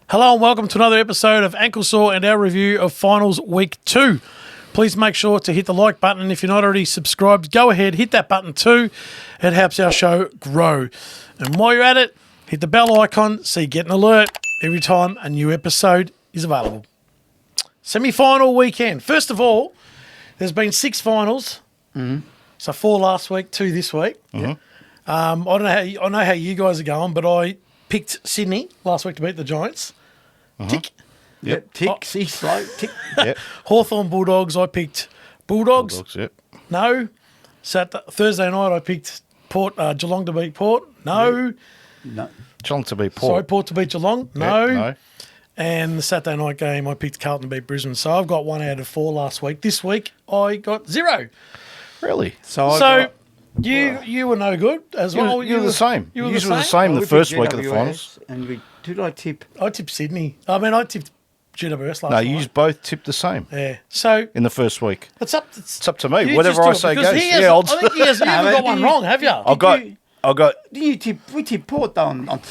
Hello and welcome to another episode of Ankle Sore and our review of Finals Week 2. Please make sure to hit the like button, and if you're not already subscribed, go ahead, hit that button too. It helps our show grow. And while you're at it, hit the bell icon so you get an alert every time a new episode is available. Semi-final weekend. First of all, there's been 6 finals. Mm-hmm. So 4 last week, 2 this week. Mm-hmm. I know how you guys are going, but I picked Sydney last week to beat the Giants. Mm-hmm. Tick. Yep. Tick. See, slow. Tick. Yep. Hawthorn Bulldogs. I picked Bulldogs. Bulldogs. Yep. No. Thursday night I picked Geelong to beat Port. No. No. Geelong to beat Port. Sorry, Port to beat Geelong. No. Yep, no. And the Saturday night game I picked Carlton to beat Brisbane. So I've got 1 out of 4 last week. This week I got 0. Really? You were no good as well. You were the same. You were the same the first week of the finals. And who did I tip? I tipped Sydney. I tipped GWS last night. No, you both tipped the same. Yeah. So in the first week. It's up to me. Whatever I say goes. I think you haven't got one wrong, have you? I got. Did you tip? We tipped Port though on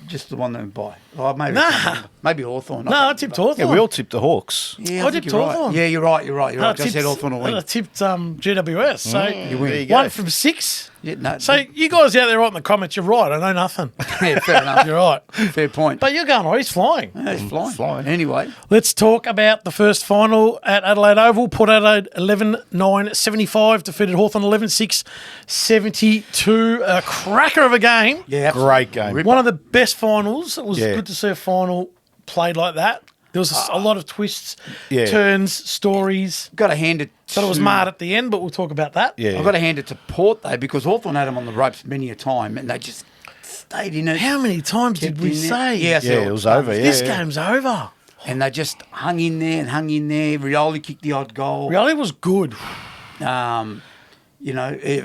just the one that went by. Oh, maybe Hawthorn. No, I tipped Hawthorn. Yeah, we all tipped the Hawks. Yeah, I tipped Hawthorn. Right. Yeah, you're right. I just said Hawthorn will win. I tipped GWS. So you win. 1 from 6. Yeah, no, so you guys out there writing in the comments, you're right. I know nothing. Yeah, fair enough. You're right. Fair point. But you're going, he's flying. Yeah, he's flying. Anyway. Let's talk about the first final at Adelaide Oval. Port Adelaide 11-9-75, defeated Hawthorn 11-6-72. A cracker of a game. Yeah, absolutely. Great game. One of the best finals. It was good to see a final played like that. There was a lot of twists, turns, stories. Got to hand it to... But it was marred at the end, but we'll talk about that. Yeah. I've got to hand it to Port, though, because Hawthorn had them on the ropes many a time, and they just stayed in it. How many times did we say? Yeah, it was over. This game's over. And they just hung in there. Rioli kicked the odd goal. Rioli was good.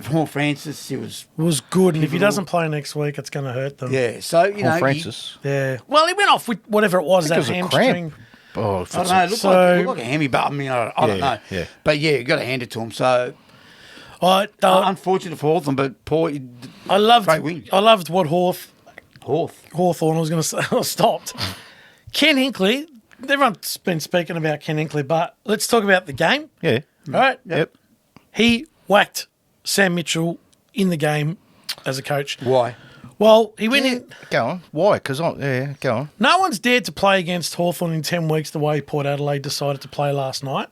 Paul Francis, he was good, and if he doesn't play next week, it's going to hurt them. Yeah, so Paul Francis. Well, he went off with whatever it was. That hamstring. Oh, I don't know. It looked like a hammy, but I mean, I don't know. Yeah. But yeah, you got to hand it to him. So unfortunate for Hawthorn, but Paul. Great win. I loved what Hawthorn. I was going to say. I stopped. Ken Hinkley. Everyone's been speaking about Ken Hinkley, but let's talk about the game. Yeah. All right. Yep. He whacked Sam Mitchell in the game as a coach. Why? Well, he went in. Go on. Why? Go on. No one's dared to play against Hawthorn in 10 weeks the way Port Adelaide decided to play last night.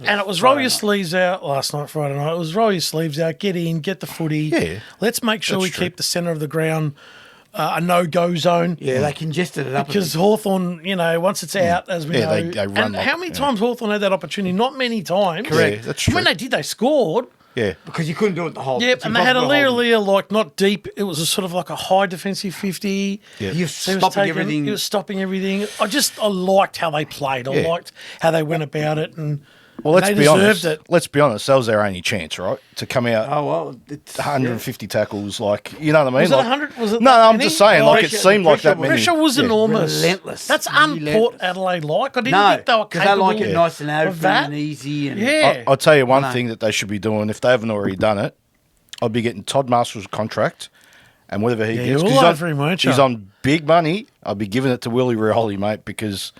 And it was roll your sleeves out Friday night. It was roll your sleeves out, get in, get the footy. Yeah. Let's make sure we keep the centre of the ground a no-go zone. Yeah, they congested it up. Because Hawthorn, once it's out, as we know. They run. And how many times Hawthorn had that opportunity? Not many times. Correct. Yeah, that's true. When they did, they scored. Yeah. Because you couldn't do it the whole... Yep, and they had a Lear, like, not deep. It was a sort of like a high defensive 50. Yeah. He was stopping everything. He was stopping everything. I liked how they played. I liked how they went about it, and let's they be deserved honest. it. Let's be honest. That was their only chance, right? To come out. Oh, well... 150 tackles, like, you know what I mean? Was it 100? Was it no, I'm just saying, it seemed like that many. Pressure was enormous. Relentless. That's un-Port Adelaide-like. I didn't think they were capable they like it nice and open and easy. And I'll tell you one thing that they should be doing, if they haven't already done it, I'd be getting Todd Marshall's contract and whatever he gets. You're all over him, weren't you? He's on big money. I'd be giving it to Willie Rioli, mate, because...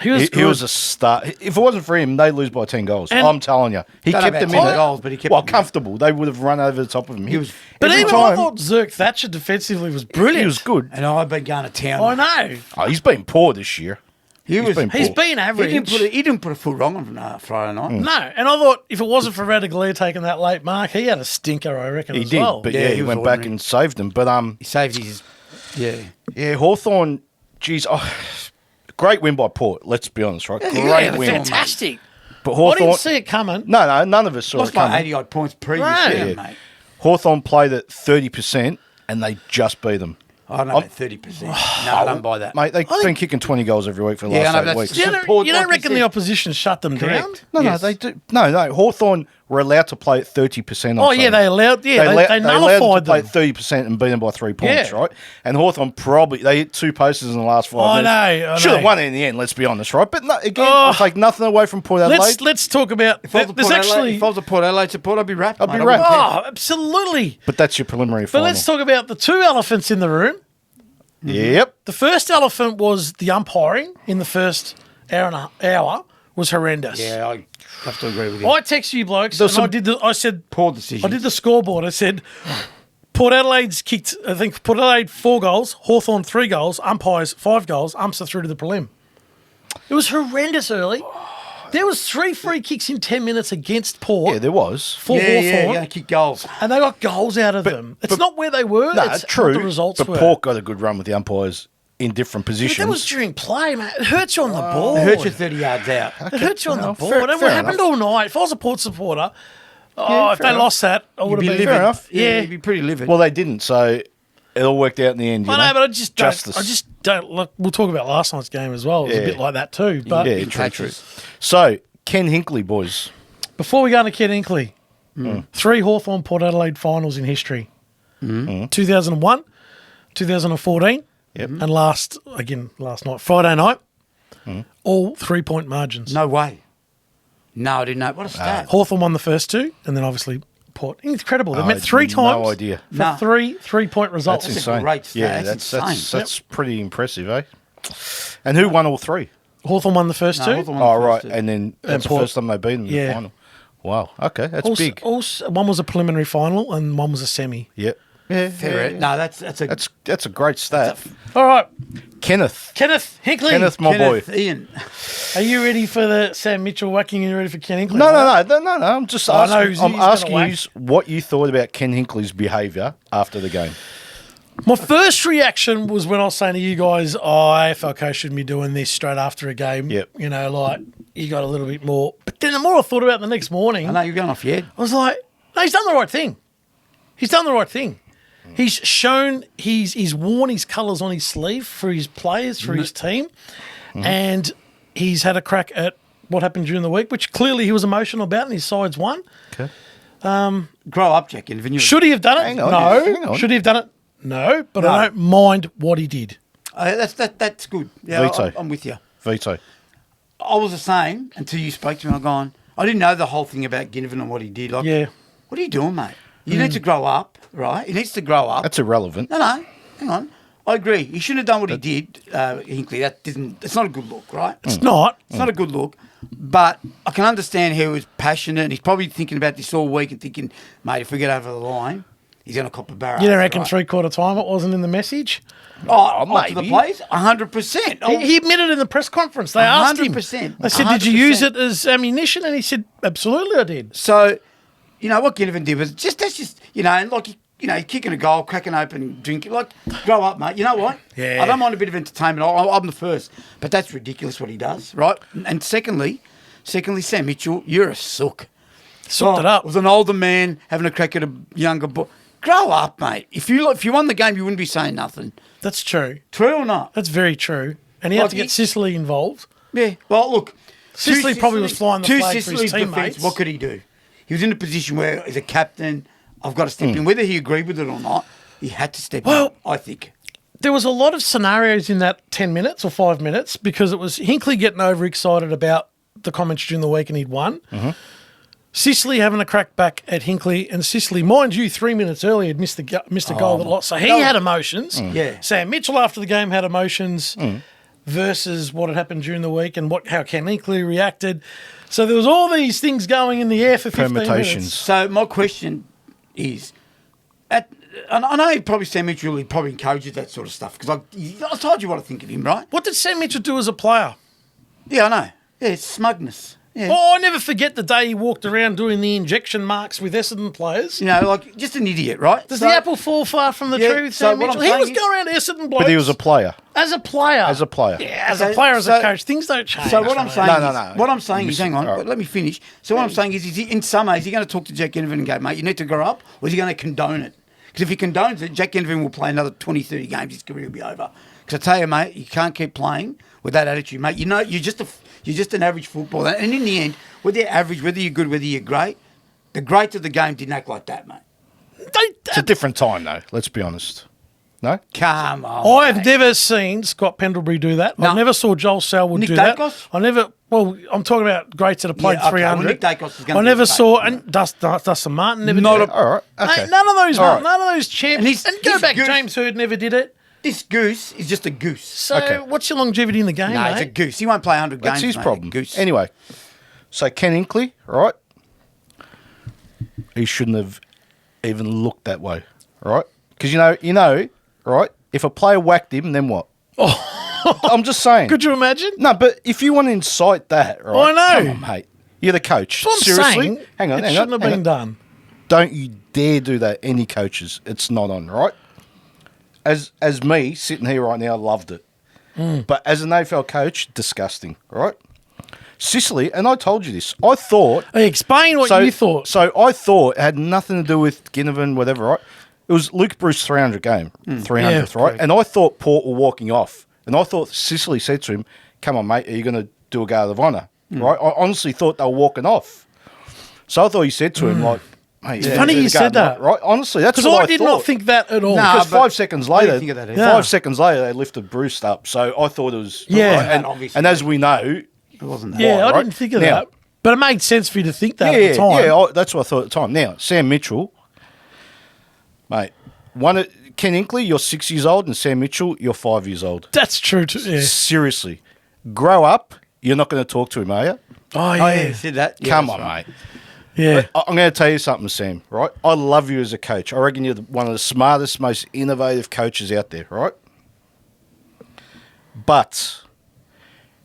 He was a star. If it wasn't for him, they'd lose by 10 goals. I'm telling you. He kept them in goals, but he kept them comfortable. They would have run over the top of him. I thought Zerk Thatcher defensively was brilliant. He was good. And I've been going to town. I know. Oh, he's been poor this year. He's been average. He didn't put a foot wrong on Friday night. No, and I thought if it wasn't for Radaglia taking that late mark, he had a stinker, I reckon, he as did, well. But he went back and saved them. But he saved his... Yeah. Yeah, Hawthorn, geez... great win by Port, let's be honest, right? Great win. Fantastic. But Hawthorn... I didn't see it coming. No, none of us saw it coming. Lost by 80-odd points previous year, mate. Hawthorn played at 30% and they just beat them. I don't know, 30%. No, I don't buy that. Mate, they've been kicking 20 goals every week for the last 8 weeks. You don't reckon the opposition shut them down? No, they do. No, Hawthorn were allowed to play at 30%. They allowed. Yeah, they nullified them. They them. played 30% and beat them by 3 points, right? And Hawthorn they hit 2 posters in the last 5 minutes. I know. Should have won it in the end, let's be honest, right? But I'll take nothing away from Port Adelaide. Let's talk about... If I was a Port Adelaide support, I'd be wrapped. Oh, absolutely. But that's your preliminary But final. let's talk about the 2 elephants in the room. Yep. The first elephant was the umpiring in the first hour was horrendous. Yeah, I have to agree with you. I texted you blokes and I said Poor decision. I did the scoreboard. I said Port Adelaide's kicked, I think Port Adelaide 4 goals, Hawthorn 3 goals, umpires 5 goals, umps are through to the prelim. It was horrendous early. There was 3 free kicks in 10 minutes against Port. Yeah, there was. For Hawthorn. Yeah, kick goals. And they got goals out of them. It's not where they were. No, it's true. what the results but were. Port got a good run with the umpires in different But positions. that was during play, mate. It hurts you on the ball. It hurts you 30 yards out. It hurts you on the Well, ball. fair- And it fair happened enough. all night. If I was a Port supporter, if fair they enough. lost that, I would have been livid. enough. Yeah. You'd be pretty livid. Well, they didn't, so it all worked out in the end. You I know, but I just don't. Justice. I just don't look. We'll talk about last night's game as well. It was a Yeah. bit like that too. But Yeah, true. So, Ken Hinkley, boys. before we go into Ken Inkley, 3 Hawthorn Port Adelaide finals in history: 2001, 2014, and last night, Friday night, all 3-point margins. No way. No, I didn't know. What a stat. Hawthorn won the first 2, and then obviously Port. Incredible. They I met had 3 times. No idea. For Nah. 3-point results. That's That's a insane. great stat. Yeah, That's that's insane. that's pretty impressive, eh? And who won all 3? Hawthorn won the first 2. Hawthorn won Oh, the right. first two. And then that's the Port- first time they've been in the Yeah. final. Wow. Okay, that's Also, big. one was a preliminary final, and one was a semi. Yep. Yeah, Fair. No, that's a that's a great stat. All right, Kenneth. Kenneth Hinkley. Kenneth, my boy. Kenneth Ian. Are you ready for the Sam Mitchell whacking? Are you ready for Ken Hinkley? No. I'm just I know asking. he's I'm gonna asking whack. you what you thought about Ken Hinkley's behaviour after the game. My first reaction was when I was saying to you guys, AFL coach shouldn't be doing this straight after a game. Yep. You know, like, you got a little bit more. But then the more I thought about it the next morning, I know you're going off your head. I was like, no, he's done the right thing. He's done the right thing. He's shown he's worn his colours on his sleeve for his players, for his team, and he's had a crack at what happened during the week, which clearly he was emotional about, and his side's won. Okay. Grow up, Jack. And Should he have done it? Hang on, No. hang on. Should he have done it? No. But No. I don't mind what he did. That's good. Yeah, Veto. I'm with you. Veto. I was the same until you spoke to me. I'm going, I didn't know the whole thing about Ginnivan and what he did. Like, Yeah. what are you doing, mate? You need to grow up, right? He needs to grow up. That's irrelevant. No, hang on. I agree. He shouldn't have done what he did, Hinkley. It's not a good look, right? It's not. It's not a good look. But I can understand how he was passionate and he's probably thinking about this all week and thinking, mate, if we get over the line, he's going to cop a barrel. You don't reckon right? 3/4 time it wasn't in the message? Oh, to the maybe. plays? 100%. Oh, He admitted in the press conference. They asked him. 100%. They said, did you use 100%. it as ammunition? And he said, absolutely I did. So, you know, what Ginnivan did was that's just, you know, and like, he's kicking a goal, cracking open, drinking. Like, grow up, mate. You know what? Yeah. I don't mind a bit of entertainment. I'm the first. But that's ridiculous what he does, right? And secondly, Sam Mitchell, you're a sook. Sooked it up. Was an older man having a crack at a younger boy. Grow up, mate. If you won the game, you wouldn't be saying nothing. That's true. True or not? That's very true. And he had Like to get Sicily involved. Yeah. Well, look. Sicily probably was flying the to flag for his Sicily's teammates. defence, what could he do? He was in a position where, as a captain, I've got to step in. Whether he agreed with it or not, he had to step in, I think. There was a lot of scenarios in that 10 minutes or 5 minutes because it was Hinkley getting overexcited about the comments during the week and he'd won. Sicily having a crack back at Hinkley, and Sicily, mind you, 3 minutes earlier had missed a goal that lost. So he had emotions. Yeah. Sam Mitchell after the game had emotions versus what had happened during the week and how Ken Hinkley reacted. So there was all these things going in the air for 15 Permutations. minutes. So my question is, and I know probably Sam Mitchell really probably encourages that sort of stuff because I told you what I think of him, right? What did Sam Mitchell do as a player? Yeah, I know. Yeah, it's smugness. Yeah. Oh, I never forget the day he walked around doing the injection marks with Essendon players. You know, like just an idiot, right? Does So- the apple fall far from the Yeah, tree with so Sam what I'm Mitchell? He saying was is- going around Essendon blokes. But he was a player. As a player. As a player. Yeah, as a Okay, player, as a so- coach, things don't change. So what I'm saying No, is, no, no. what I'm saying is, hang on, All right. let me finish. So what I'm saying is he, in some ways, he's going to talk to Jack Ginnivan and go, mate, you need to grow up, or is he going to condone it? Because if he condones it, Jack Ginnivan will play another 20, 30 games, his career will be over. Because I tell you, mate, you can't keep playing with that attitude, mate. You know, you're just an average footballer. And in the end, whether you're average, whether you're good, whether you're great, the greats of the game didn't act like that, mate. It's a different time, though. Let's be honest. No? Come on. I've never seen Scott Pendlebury do that. I No. never saw Joel Selwood Nick do that. Dacos? I never. Well, I'm talking about greats that have played Yeah, okay, well, 300. Nick Dacos is gonna I be never the saw, great, and Dustin Martin never Not did it. a- All right. Okay. None of those, All right. none of those champions. And And go he's back, good. James Hird never did it. This goose is just a goose. So what's your longevity in the game, No, mate? it's a goose. He won't play 100 games. That's his mate. problem. Goose. Anyway, so Ken Hinkley, right? He shouldn't have even looked that way, right? Because you know, right? If a player whacked him, then what? I'm just saying. Could you imagine? No, but if you want to incite that, right? I know. Come on, mate. You're the coach. That's what I'm Seriously? saying. Hang on, it hang shouldn't on. have been done. Don't you dare do that, any coaches. It's not on, right? As me, sitting here right now, loved it. But as an AFL coach, disgusting, right? Sicily, and I told you this, I thought... Hey, explain what you thought. So I thought it had nothing to do with Ginnivan, whatever, right? It was Luke Bruce's 300 game, 300th, Yeah, right? correct. And I thought Port were walking off. And I thought Sicily said to him, come on, mate, are you going to do a guard of honour? Right? I honestly thought they were walking off. So I thought he said to him, like, mate, It's funny you said that. right? Honestly, that's Because what I I did thought. not think that at all. Nah, Because but 5 seconds I didn't later, think of that either. Yeah. 5 seconds later, they lifted Bruce up. So I thought it was... Yeah. right? And, Obviously. and as we know... It wasn't that. Yeah, I right? didn't think of Now- that. But it made sense for you to think that Yeah, at the time. that's what I thought at the time. Now, Sam Mitchell, mate, Ken Hinkley, you're 6 years old, and Sam Mitchell, you're 5 years old. That's true. Yeah. Seriously. Grow up. You're not going to talk to him, are you? Oh, Oh, yeah. yeah, you said that. Yeah, Come that's on, right. mate. Yeah. I'm going to tell you something, Sam, right? I love you as a coach. I reckon you're one of the smartest, most innovative coaches out there, right? But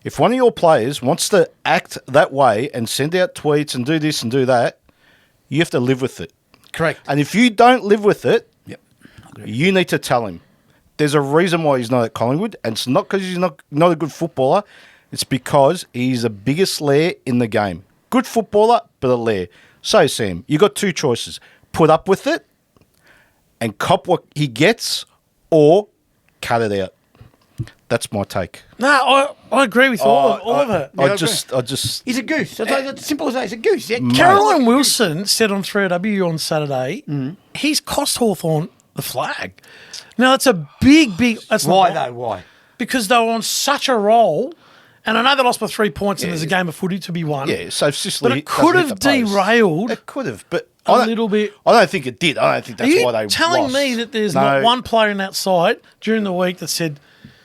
if one of your players wants to act that way and send out tweets and do this and do that, you have to live with it. Correct. And if you don't live with it, Yep. you need to tell him. There's a reason why he's not at Collingwood, and it's not because he's not a good footballer. It's because he's the biggest lair in the game. Good footballer, but a lair. So, Sam, you got two choices. Put up with it and cop what he gets, or cut it out. That's my take. No, I agree with all of it. Yeah, I I just... He's a goose. That's simple as that. He's a goose. Yeah. Caroline Wilson said on 3W on Saturday, he's cost Hawthorn the flag. Now, that's a big... That's Why, not, though? Why? Because they were on such a roll, and I know they lost by 3 points and there's a game of footy to be won. Yeah, so Sicily... But it could doesn't have hit the post. derailed It could have, but... a little bit. I don't think it did. I don't think Are that's you why they telling lost. me that there's No. not one player in that side during the week that said,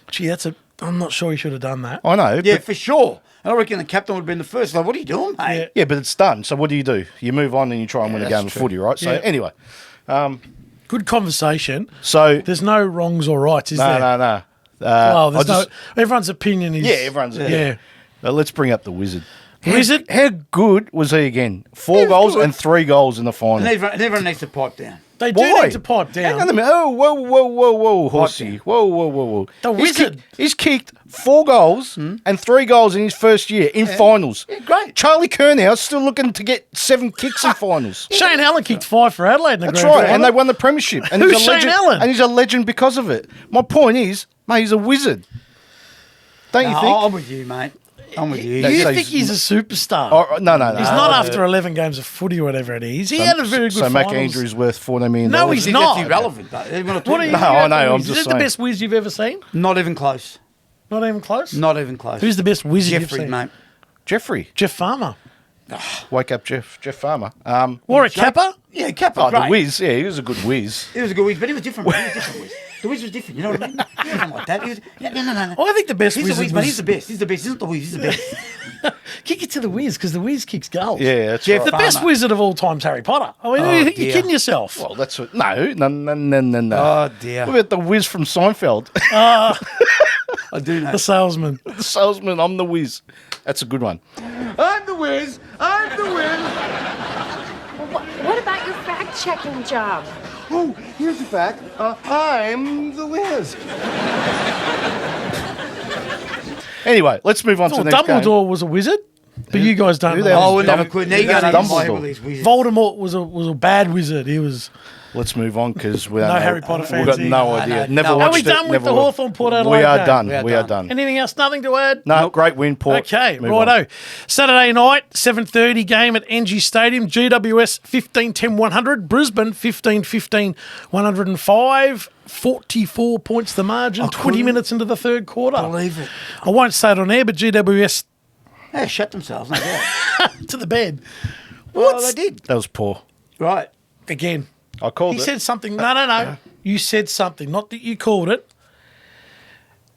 gee, I'm not sure he should have done that. I know. Yeah, but- for sure. I reckon the captain would have been the first. Like, what are you doing, mate? Yeah. Yeah, but it's done. So what do? You move on and you try and win a that's game of true. footy, right? So Yeah. anyway, Good conversation. so There's no wrongs or rights, is no, there? no, no. Well, there's I just- everyone's opinion is... yeah, everyone's Yeah. Let's bring up the Wizard. Wizard? How good was he again? 4 goals good. and 3 goals in the final. And everyone needs to pipe down. They do Why? need to pipe down. Hang on a minute. Oh, whoa, horsey. down. Whoa. The Wizard. He's kicked 4 goals and 3 goals in his first year in finals. Yeah, great. Charlie Kernow's still looking to get 7 kicks in finals. Shane Allen kicked 5 for Adelaide in the That's grand right, and final. they won the premiership. And Who's he's a Shane legend, Allen? And he's a legend because of it. My point is, mate, he's a wizard. Don't you No, think? I'm with you, mate. I'm with you. You So think he's a superstar? Oh, no. He's not after 11 games of footy or whatever it is. He had a very good So Mac finals. Andrews worth $14 million. No, I he's think not. That's irrelevant. Though. What are you No, I know, I'm Is just it the saying. best whiz you've ever seen? Not even close. Not even close? Not even close. Who's the best whiz you've Jeffrey, seen? mate? Jeffrey. Jeff Farmer. Wake up, Jeff Farmer. Warwick Kappa? Yeah, Kappa. Oh, the great. whiz. Yeah, he was a good whiz. It was a good whiz, but it was different. It was different whiz. The whiz was different. You know what I mean? It wasn't like that. It was, no. I think the best He's the wizard whiz, mate. He's was... the best. He's the best. He's not the whiz. He's the best. Kick it to the whiz, because the whiz kicks goals. Yeah, that's Jeff right. The best Farmer. wizard of all time is Harry Potter. I mean, Oh, you're dear. kidding yourself. Well, that's what... No. Oh, dear. What about the whiz from Seinfeld? I do know. The salesman. The salesman, I'm the whiz. That's a good one. I'm the whiz. I'm the whiz. What about your fact-checking job? Oh, here's the fact. I'm the Wiz. Anyway, let's move on to Well, the next game. Dumbledore was a wizard, but you guys don't Who know. the hell Oh, we is never Dumb- could. Now you Who's got to Dumbledore? label these wizards. Voldemort was a bad wizard. He was... Let's move on because we No don't know. Harry Potter We've fans got here. no idea. no. Never Are we watched it. done with never the will. Hawthorn Port Adelaide We are game? done. We are We are done. done. Anything else? Nothing to add? No, great win, Port. Okay, Move on. righto. Saturday night, 7:30 game at ENGIE Stadium. GWS 15-10-100. Brisbane 15-15-105. 44 points the margin. 20 minutes into the third quarter. Believe it. I won't say it on air, but GWS They shut themselves, no doubt. to the bed. Well, What's they did. That was poor. Right. again? I called He it. said something. No. You said something. Not that you called it.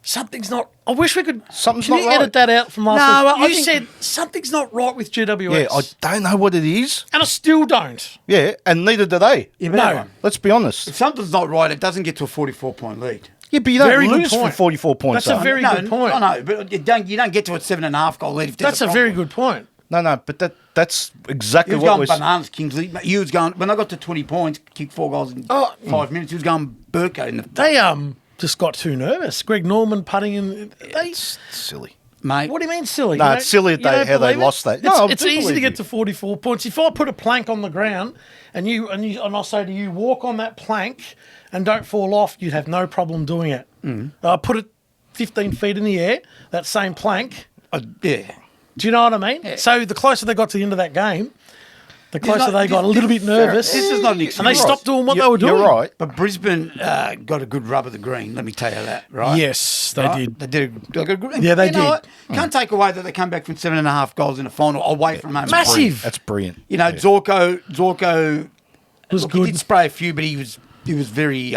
Something's not. I wish we could. Something's can not you right. edit that out from last No, week? I You think- said something's not right with GWS. Yeah, I don't know what it is. and I still don't. Yeah, and neither do they. Yeah, but No. hang on. Let's be honest. If something's not right, it doesn't get to a 44-point lead. Yeah, but you don't Very good lose for point. 44 points. That's a though. very good point. I know, but you don't get to a 7.5 goal lead. If there's That's a very problem. good point. No, but that's exactly He was what going we're. bananas, Kingsley. He was going when I got to 20 points, kicked 4 goals in 5 minutes. He was going Burko in the They just got too nervous. Greg Norman putting in. It's silly. mate. What do you mean silly? No, You it's silly you that don't how they believe it? lost that. It's, No, I it's do easy to believe get you. to 44 points. If I put a plank on the ground and I say to you, walk on that plank and don't fall off, you'd have no problem doing it. I put it 15 feet in the air, that same plank. Yeah. Do you know what I mean? Yeah. So the closer they got to the end of that game, the closer not- they got a little bit nervous. This is not an and excuse. they stopped doing what they were doing. You're right. But Brisbane got a good rub of the green. Let me tell you that, right? Yes, they Right? did. They did. They got a good, Yeah, they you know did. what? Can't take away that they come back from 7.5 goals in a final away from home. Massive. That's brilliant. You know, Yeah. Zorko Was look, good. He did spray a few, but he was very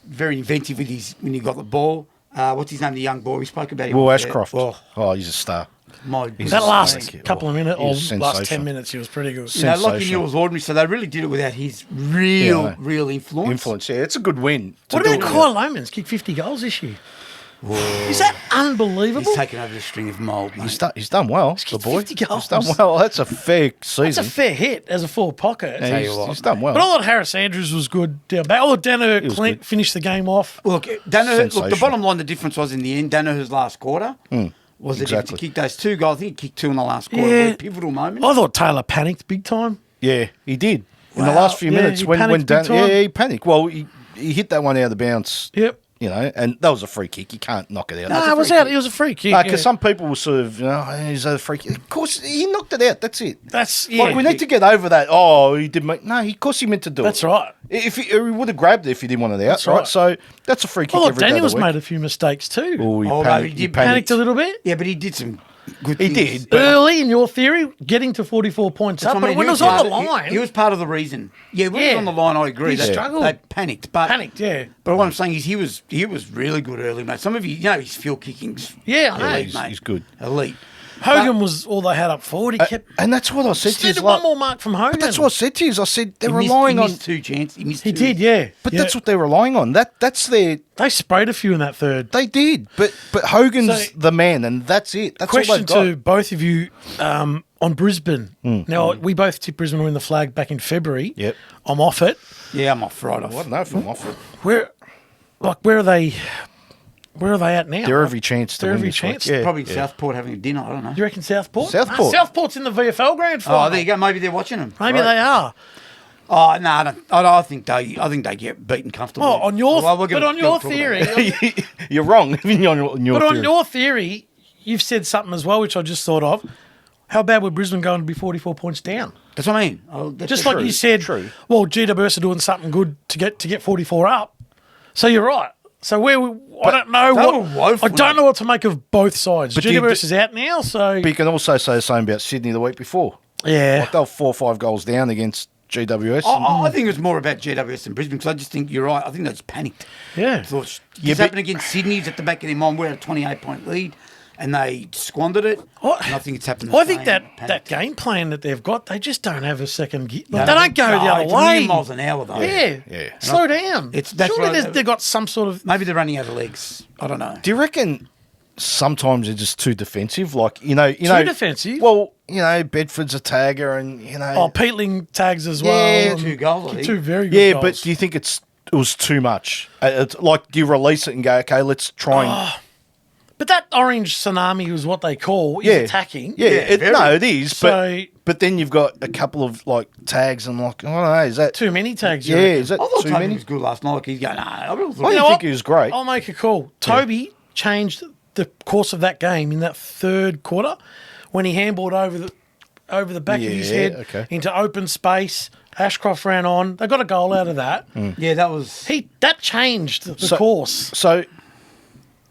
very inventive with his when he got the ball. What's his name? The young boy we spoke about. him Will off there. Ashcroft. Oh, Oh, he's a star. my He's That a last snake. couple of Oh, minutes, he or was last 10 sensational. minutes, he was pretty good. You know, Lockie Sensational. Neal was ordinary, so they really did it without his real, Yeah. real influence. Influence. Yeah, it's a good win. to What do about it. Kyle Lomans? Kicked 50 goals this year. Is that unbelievable? He's taken over the string of mould, mate. He's done well, the kicked boy. 50 goals. He's done well. That's a fair season. That's a fair hit as a forward pocket. Yeah, Tell you he's, what, he's done well. But I thought Harris Andrews was good down back. I thought Dano was Clint good. finished the game off. Look, Danaher, look, the Sensational. bottom line, the difference was in the end, Danaher's last quarter was that exactly. if he kicked those 2 goals, I think he kicked 2 in the last quarter. Yeah. Were pivotal moment. I thought Taylor panicked big time. Yeah, he did. In the Wow. last few Yeah, minutes, he when panicked Dan, big time. yeah, he panicked. Well, he hit that one out of the bounce. Yep. You know, and that was a free kick. You can't knock it out. No, it was out. It was a free kick. Because yeah. some people will sort of, is that a free kick? Of course, he knocked it out. That's it. That's yeah. Like, we need to get over that. Oh, he did make. No, of course he meant to do That's it. right. If he would have grabbed it if he didn't want it out, That's right? right. So that's a free kick I thought every day of the Daniels week. made a few mistakes too. Oh, he Oh, no, panicked. he He did Panicked a little bit. Yeah, but he did some good He things. did, but- Early in your theory, getting to 44 points That's up, what I but mean. when He it was on the part- line, he was part of the reason. Yeah, when it Yeah. was on the line, I agree. He They struggled. They panicked, but panicked. Yeah, But what I'm saying is he was really good early, mate. Some of you know his field kicking's yeah. I know. elite, mate. he's good. Elite. Hogan was all they had up forward. He kept. And that's what I said Just to you. needed like- one more mark from Hogan. But that's what I said to you. I said they're He relying on. missed 2 chances. He missed he 2. did. Yeah, But Yeah. that's what they're relying on. That's their. they sprayed a few in that third. They did, but Hogan's So- the man, and that's it. That's all Question they've got. to both of you on Brisbane. Now we both tipped Brisbane to win the flag back in February. Yep. I'm off it. Yeah, I'm off right off. I don't know if I'm off it. Where are they? Where are they at now? They're every chance to They're win every this week. chance. Yeah, Probably in yeah. Southport having a dinner. I don't know. You reckon Southport? Southport. Southport's in the VFL grand final. Oh, there you go. Maybe they're watching them. Maybe they are. Oh no, I think they get beaten comfortably. Oh, on your Well, we're gonna- but on your talk about it. theory, You're wrong. on your but on theory. your theory, you've said something as well, which I just thought of. How bad would Brisbane going to be 44 points down? That's what I mean. Oh, that's Just true. like you said, true. well, GWS are doing something good to get 44 up. So you're right. So I don't know they were what woeful, I don't know what to make of both sides. But do you- GWS is out now, so But you can also say the same about Sydney the week before. yeah. Like they were 4 or 5 goals down against GWS. I think it was more about GWS than Brisbane because I just think you're right. I think they just panicked. Yeah. Thought Yeah, it's but- happened against Sydney. It's at the back of their mind. We're at a 28-point lead, and they squandered it. And I think it's happened. I think that that game plan that they've got, they just don't have a second gear. No, They don't go the other it's a way. million miles an hour though. Yeah. Yeah. Slow down. That's Surely right. they've got some sort of. Maybe they're running out of legs. I don't know. Do you reckon sometimes they're just too defensive? Like you know, defensive? Well, Bedford's a tagger, and Oh, Peatling tags as well. Yeah, and 2 goals, I think. 2 very good yeah. goals. But do you think it was too much? It's like do you release it and go, okay, let's try and But that orange tsunami was what they call is attacking. Yeah, very. no, it is. So- but then you've got a couple of like tags, and like I don't know, is that Too many tags. you Yeah, reckon? is that I thought too Toby many? was good last night. Like he's going, I really thought I You didn't know think what? he was great. I'll make a call. Toby changed the course of that game in that third quarter when he handballed over the back of his Yeah, head okay. into open space. Ashcroft ran on. They got a goal out of that. Yeah, that was. That changed the So- course. So,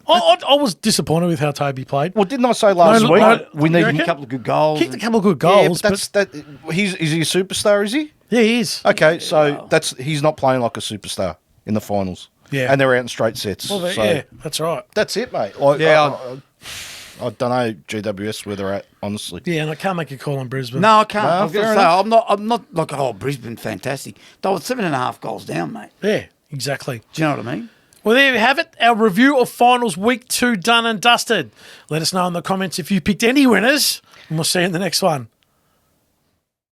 I was disappointed with how Toby played. well, didn't I say last No, week no, we you need? reckon? A couple of good goals. Kicked a couple of good Yeah, goals, but that's that. Is he a superstar? Is he? yeah, he is. Okay, so he's not playing like a superstar in the finals. Yeah. And they're out in straight sets. Well, So yeah, that's right. that's it, mate. Like, Yeah, I don't know GWS where they're at, honestly. Yeah, and I can't make a call on Brisbane. No, I can't. No, I was going fair to say, enough. I'm not like, oh, Brisbane, fantastic. They were 7.5 goals down, mate. Yeah, exactly. Do you know what I mean? Well, there you have it. Our review of finals week 2 done and dusted. Let us know in the comments if you picked any winners, and we'll see you in the next one.